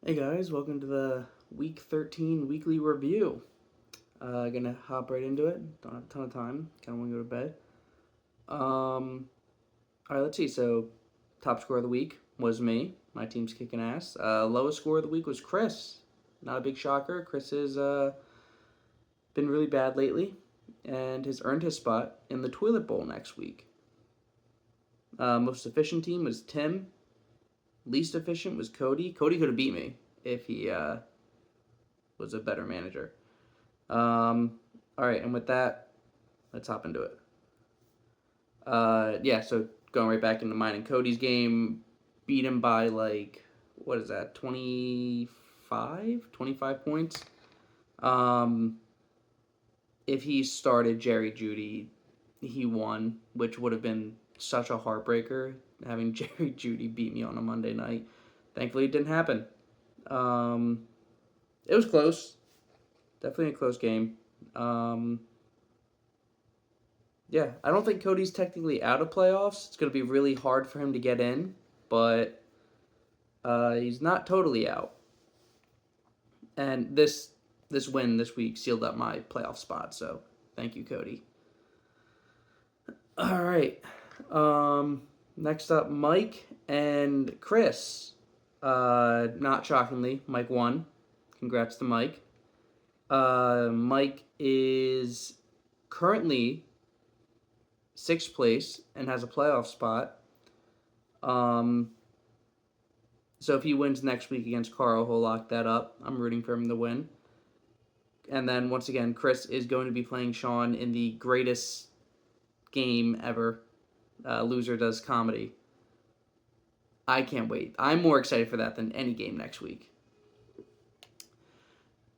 Hey guys, welcome to the Week 13 weekly review. Gonna hop right into it. Don't have a ton of time. Kind of want to go to bed. All right, let's see. So, top score of the week was me. My team's kicking ass. Lowest score of the week was Chris. Not a big shocker. Chris has been really bad lately, and has earned his spot in the toilet bowl next week. Most efficient team was Tim. Least efficient was Cody. Cody could have beat me if he was a better manager. All right, and with that, let's hop into it. Yeah, so going right back into mine and Cody's game, beat him by what is that, 25 points. If he started Jerry Judy, he won, which would have been such a heartbreaker, having Jerry Judy beat me on a Monday night. Thankfully, it didn't happen. It was close. Definitely a close game. Yeah, I don't think Cody's technically out of playoffs. It's going to be really hard for him to get in, but he's not totally out. And this win this week sealed up my playoff spot. So thank you, Cody. All right. Next up, Mike and Chris. Not shockingly, Mike won. Congrats to Mike. Mike is currently sixth place and has a playoff spot. So if he wins next week against Carl, he'll lock that up. I'm rooting for him to win. And then once again, Chris is going to be playing Sean in the greatest game ever. Loser does comedy. I can't wait. I'm more excited for that than any game next week.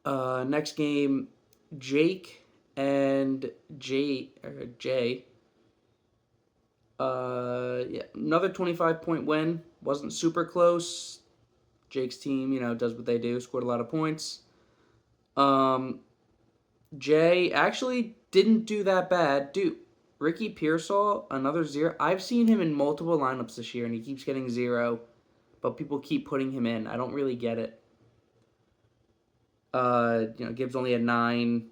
Next game, Jake and Jay. Yeah, another 25-point win. Wasn't super close. Jake's team, does what they do. Scored a lot of points. Jay actually didn't do that bad. Dude, Ricky Pearsall, another 0. I've seen him in multiple lineups this year, and he keeps getting 0. But people keep putting him in. I don't really get it. Gibbs only had 9.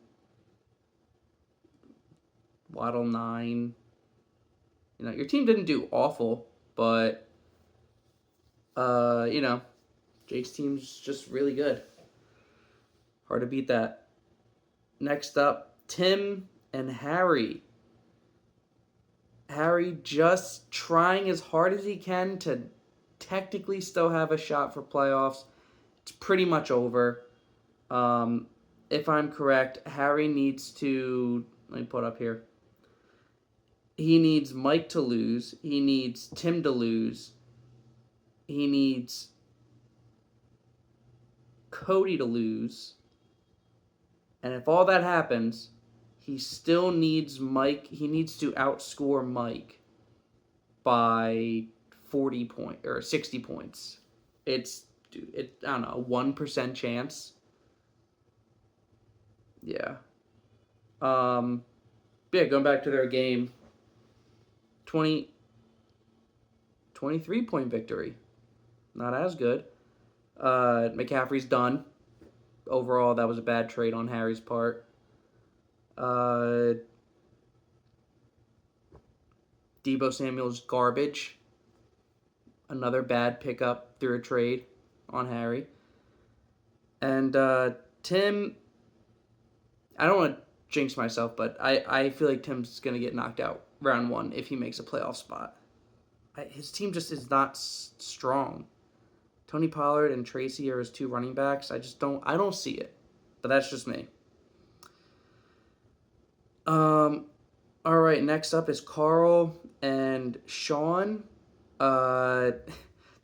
Waddle 9. Your team didn't do awful, but Jake's team's just really good. Hard to beat that. Next up, Tim and Harry. Harry just trying as hard as he can to technically still have a shot for playoffs. It's pretty much over. If I'm correct, Harry needs to... Let me put up here. He needs Mike to lose. He needs Tim to lose. He needs Cody to lose. And if all that happens, he still needs Mike. He needs to outscore Mike by 40 points or 60 points. I don't know, 1% chance. Yeah. Going back to their game. 23-point victory. Not as good. McCaffrey's done. Overall, that was a bad trade on Harry's part. Debo Samuel's garbage. Another bad pickup through a trade on Harry. And Tim, I don't want to jinx myself, but I feel like Tim's going to get knocked out round 1 if he makes a playoff spot. His team just is not strong. Tony Pollard and Tracy are his 2 running backs. I don't see it. But that's just me. All right, next up is Carl and Sean. I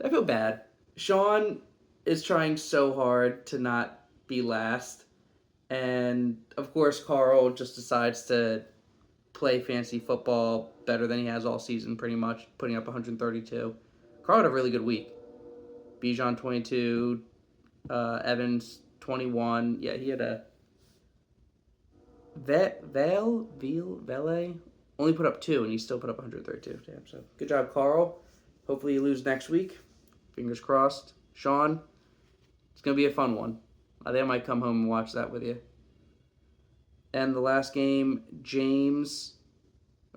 feel bad. Sean is trying so hard to not be last. And, of course, Carl just decides to play fantasy football better than he has all season, pretty much, putting up 132. Carl had a really good week. Bijan 22, Evans 21. Yeah, he had a Vele only put up 2, and he still put up 132. Damn, so good job, Carl. Hopefully you lose next week. Fingers crossed. Sean, It's going to be a fun one. I think I might come home and watch that with you. And the last game, James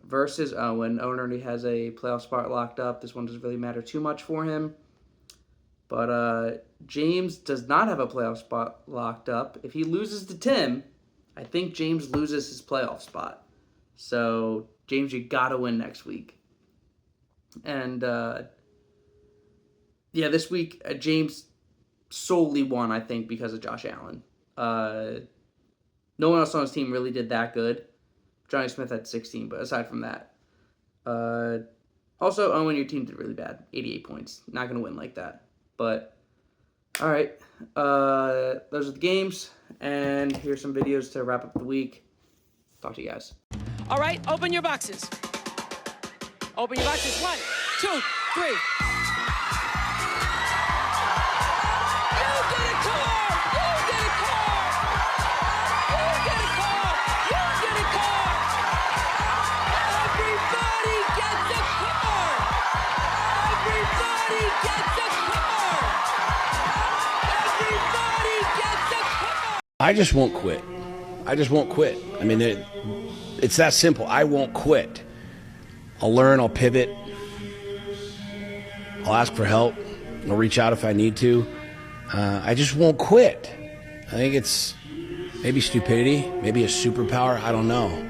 versus Owen. Owen already has a playoff spot locked up. This one doesn't really matter too much for him. But James does not have a playoff spot locked up. If he loses to Tim, I think James loses his playoff spot. So, James, you got to win next week. And, this week, James solely won, I think, because of Josh Allen. No one else on his team really did that good. Johnny Smith had 16, but aside from that. Also, Owen, your team did really bad. 88 points. Not going to win like that. But, all right. Those are the games. And here's some videos to wrap up the week. Talk to you guys. All right, open your boxes. Open your boxes. 1, 2, 3. You get a car! You get a car! You get a car! You get a car! Everybody gets a car! Everybody gets a car! Everybody gets a car! I just won't quit. I just won't quit. I mean, it's that simple. I won't quit. I'll learn, I'll pivot, I'll ask for help, I'll reach out if I need to. I just won't quit. I think it's maybe stupidity, maybe a superpower, I don't know.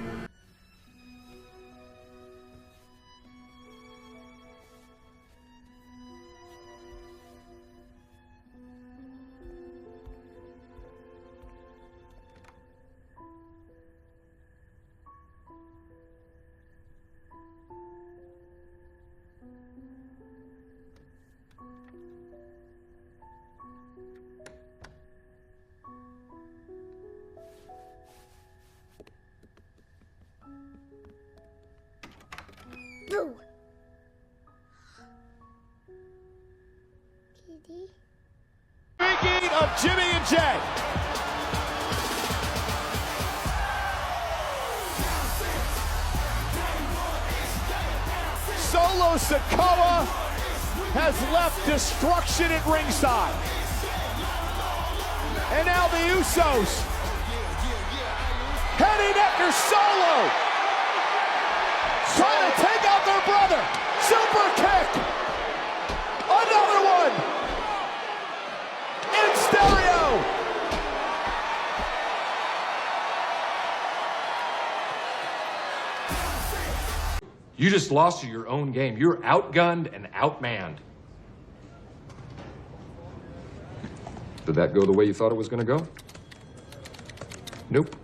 No. Kitty. Speaking of Jimmy and Jay. Solo Sikoa has left destruction at ringside. And now the Usos heading after Solo, trying to take out their brother. Super kick. Another one. In stereo. You just lost to your own game. You're outgunned and outmanned. Did that go the way you thought it was going to go? Nope.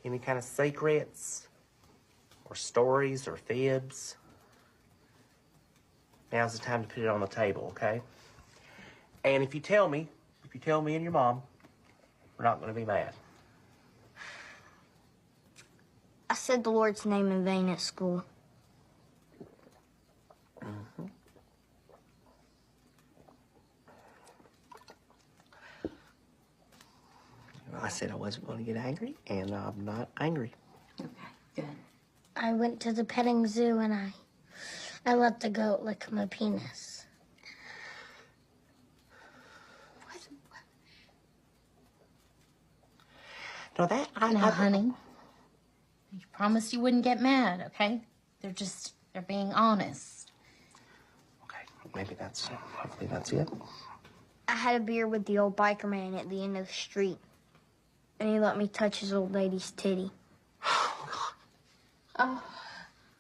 Any kind of secrets or stories or fibs? Now's the time to put it on the table, okay? And if you tell me and your mom, we're not going to be mad. I said the Lord's name in vain at school. Well, I said I wasn't going to get angry, and I'm not angry. Okay, good. I went to the petting zoo and I let the goat lick my penis. What? No, that I Now, honey, you promised you wouldn't get mad, okay? They're being honest. Okay, hopefully that's it. I had a beer with the old biker man at the end of the street. And he let me touch his old lady's titty. Oh,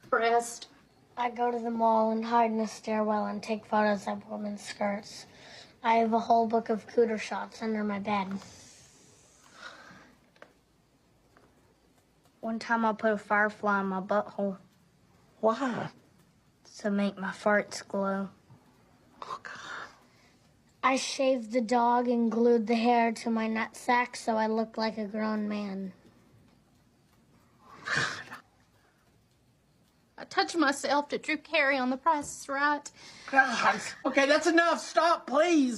breast. I go to the mall and hide in the stairwell and take photos of women's skirts. I have a whole book of cooter shots under my bed. One time I put a firefly in my butthole Why? to make my farts glow. Oh, God. I shaved the dog and glued the hair to my nutsack so I looked like a grown man. I touched myself to Drew Carey on The Price is Right. God. Okay, that's enough. Stop, please.